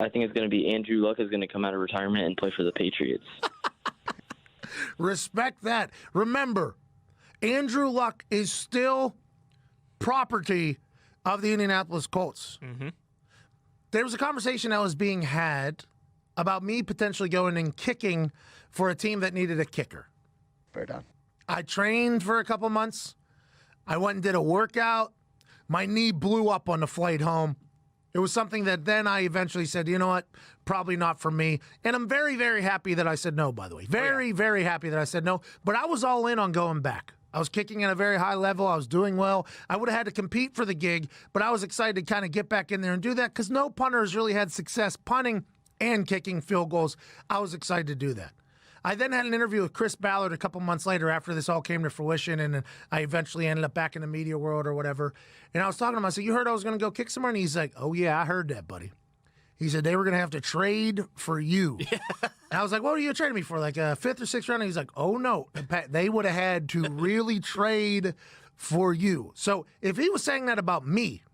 I think it's going to be Andrew Luck is going to come out of retirement and play for the Patriots. Respect that. Remember, Andrew Luck is still property of the Indianapolis Colts. Mm-hmm. There was a conversation that was being had about me potentially going and kicking for a team that needed a kicker. Fair done. I trained for a couple months. I went and did a workout. My knee blew up on the flight home. It was something that then I eventually said, you know what, probably not for me. And I'm very, very happy that I said no, by the way. Very, very happy that I said no. But I was all in on going back. I was kicking at a very high level. I was doing well. I would have had to compete for the gig, but I was excited to kind of get back in there and do that because no punter has really had success punting and kicking field goals. I was excited to do that. I then had an interview with Chris Ballard a couple months later after this all came to fruition, and I eventually ended up back in the media world or whatever. And I was talking to him. I said, you heard I was going to go kick somewhere? And he's like, oh, yeah, I heard that, buddy. He said, they were going to have to trade for you. Yeah. And I was like, what are you trading me for, like a fifth or sixth round? And he's like, oh, no. They would have had to really trade for you. So if he was saying that about me,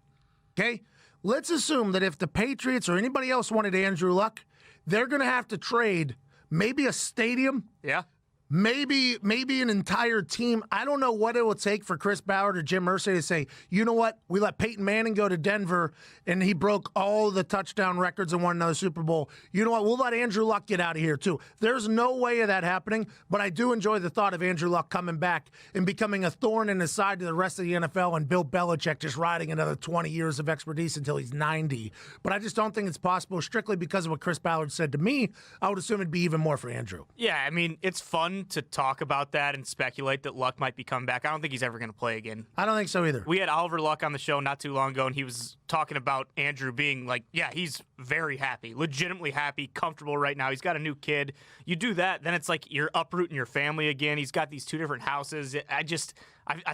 okay, let's assume that if the Patriots or anybody else wanted Andrew Luck, they're going to have to trade maybe a stadium. Yeah. Maybe an entire team. I don't know what it will take for Chris Ballard or Jim Irsay to say, you know what, we let Peyton Manning go to Denver, and he broke all the touchdown records and won another Super Bowl. You know what, we'll let Andrew Luck get out of here too. There's no way of that happening, but I do enjoy the thought of Andrew Luck coming back and becoming a thorn in the side to the rest of the NFL and Bill Belichick just riding another 20 years of expertise until he's 90. But I just don't think it's possible strictly because of what Chris Ballard said to me. I would assume it'd be even more for Andrew. Yeah, I mean, it's fun to talk about that and speculate that Luck might be coming back. I don't think he's ever going to play again. I don't think so either. We had Oliver Luck on the show not too long ago, and he was talking about Andrew being like, yeah, he's very happy, legitimately happy, comfortable right now. He's got a new kid. You do that, then it's like you're uprooting your family again. He's got these two different houses. I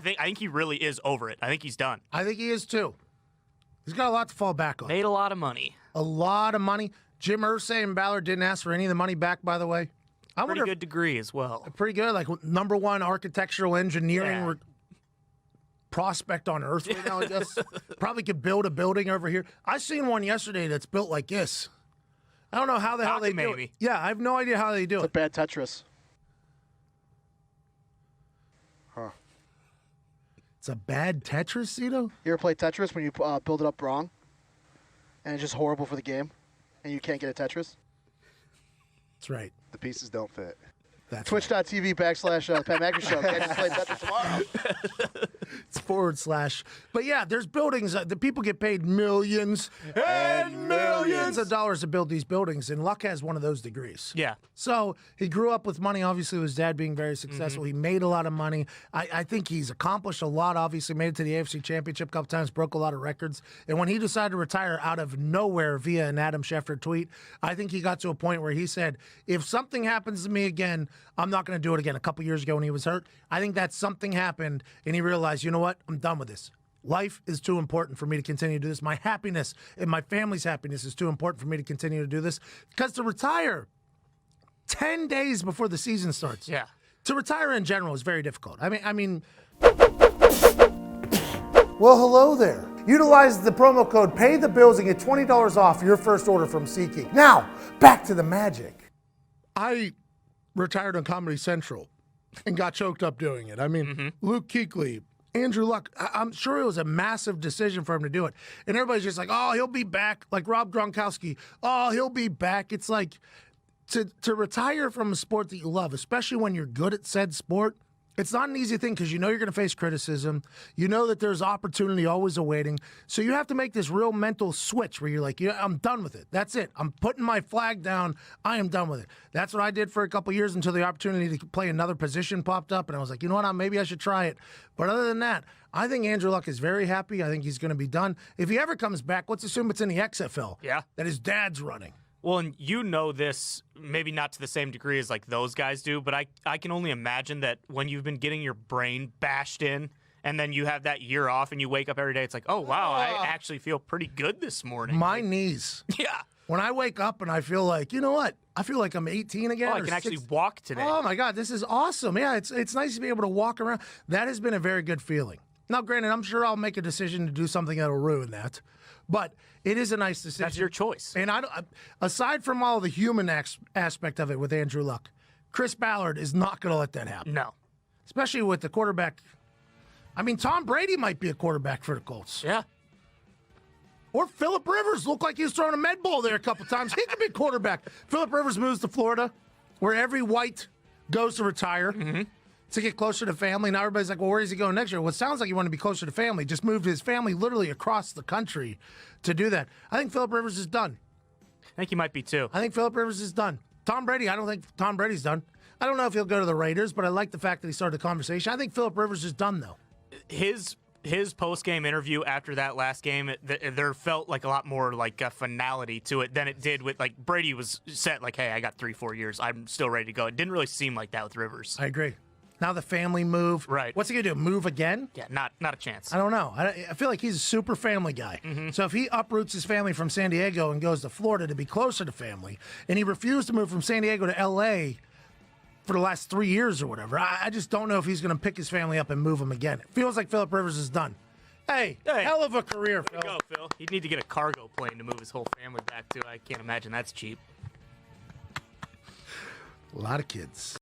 think he really is over it. I think he's done. I think he is too. He's got a lot to fall back on. Made a lot of money. A lot of money. Jim Irsay and Ballard didn't ask for any of the money back, by the way. Pretty good degree as well. Pretty good, like #1 architectural engineering prospect on earth right now, I guess. Probably could build a building over here. I seen one yesterday that's built like this. I don't know how the hell they do it. Yeah, I have no idea how they do it. It's a bad Tetris. Huh. It's a bad Tetris, Cito? You ever play Tetris when you build it up wrong? And it's just horrible for the game? And you can't get a Tetris? That's right. The pieces don't fit. Twitch.tv / Pat McAfee Show. Catch us play Tetris tomorrow. It's /. But yeah, there's buildings. The people get paid millions and millions of dollars to build these buildings, and Luck has one of those degrees. Yeah. So he grew up with money, obviously, with his dad being very successful. He made a lot of money. I think he's accomplished a lot, obviously, made it to the AFC Championship a couple times, broke a lot of records. And when he decided to retire out of nowhere via an Adam Schefter tweet, I think he got to a point where he said, if something happens to me again, I'm not going to do it again. A couple years ago when he was hurt, I think that something happened, and he realized, you know what, I'm done with this. Life is too important for me to continue to do this. My happiness and my family's happiness is too important for me to continue to do this. Because to retire 10 days before the season starts, to retire in general is very difficult. I mean. Well, hello there. Utilize the promo code PAYTHEBILLS and get $20 off your first order from SeatGeek. Now, back to the magic. I retired on Comedy Central and got choked up doing it. I mean, Luke Kuechly, Andrew Luck, I'm sure it was a massive decision for him to do it. And everybody's just like, oh, he'll be back. Like Rob Gronkowski, oh, he'll be back. It's like to retire from a sport that you love, especially when you're good at said sport, it's not an easy thing because you know you're going to face criticism. You know that there's opportunity always awaiting. So you have to make this real mental switch where you're like, yeah, I'm done with it. That's it. I'm putting my flag down. I am done with it. That's what I did for a couple years until the opportunity to play another position popped up. And I was like, you know what? Maybe I should try it. But other than that, I think Andrew Luck is very happy. I think he's going to be done. If he ever comes back, let's assume it's in the XFL. Yeah. That his dad's running. Well, and you know this, maybe not to the same degree as like those guys do, but I can only imagine that when you've been getting your brain bashed in and then you have that year off and you wake up every day, it's like, oh, wow, I actually feel pretty good this morning. My knees. Yeah. When I wake up and I feel like, you know what? I feel like I'm 18 again. Oh, I can actually walk today. Oh, my God, this is awesome. Yeah, it's nice to be able to walk around. That has been a very good feeling. Now, granted, I'm sure I'll make a decision to do something that'll ruin that. But it is a nice decision. That's your choice. And aside from all the human aspect of it with Andrew Luck, Chris Ballard is not going to let that happen. No. Especially with the quarterback. I mean, Tom Brady might be a quarterback for the Colts. Yeah. Or Phillip Rivers looked like he was throwing a med ball there a couple times. He could be quarterback. Phillip Rivers moves to Florida, where every white goes to retire to get closer to family. Now everybody's like, well, where is he going next year? Well, it sounds like he wanted to be closer to family. Just moved his family literally across the country to do that. I think Phillip Rivers is done. I think he might be too. I think Phillip Rivers is done. Tom Brady, I don't think Tom Brady's done. I don't know if he'll go to the Raiders, but I like the fact that he started the conversation. I think Phillip Rivers is done, though. His post-game interview after that last game, there felt like a lot more like a finality to it than it did with, like, Brady was set like, hey, I got 3-4 years. I'm still ready to go. It didn't really seem like that with Rivers. I agree. Now the family move. Right. What's he going to do, move again? Yeah, not a chance. I don't know. I feel like he's a super family guy. So if he uproots his family from San Diego and goes to Florida to be closer to family, and he refused to move from San Diego to L.A. for the last 3 years or whatever, I just don't know if he's going to pick his family up and move them again. It feels like Phillip Rivers is done. Hey, hell of a career, Phil. Way to go, Phil. He'd need to get a cargo plane to move his whole family back to. I can't imagine that's cheap. A lot of kids.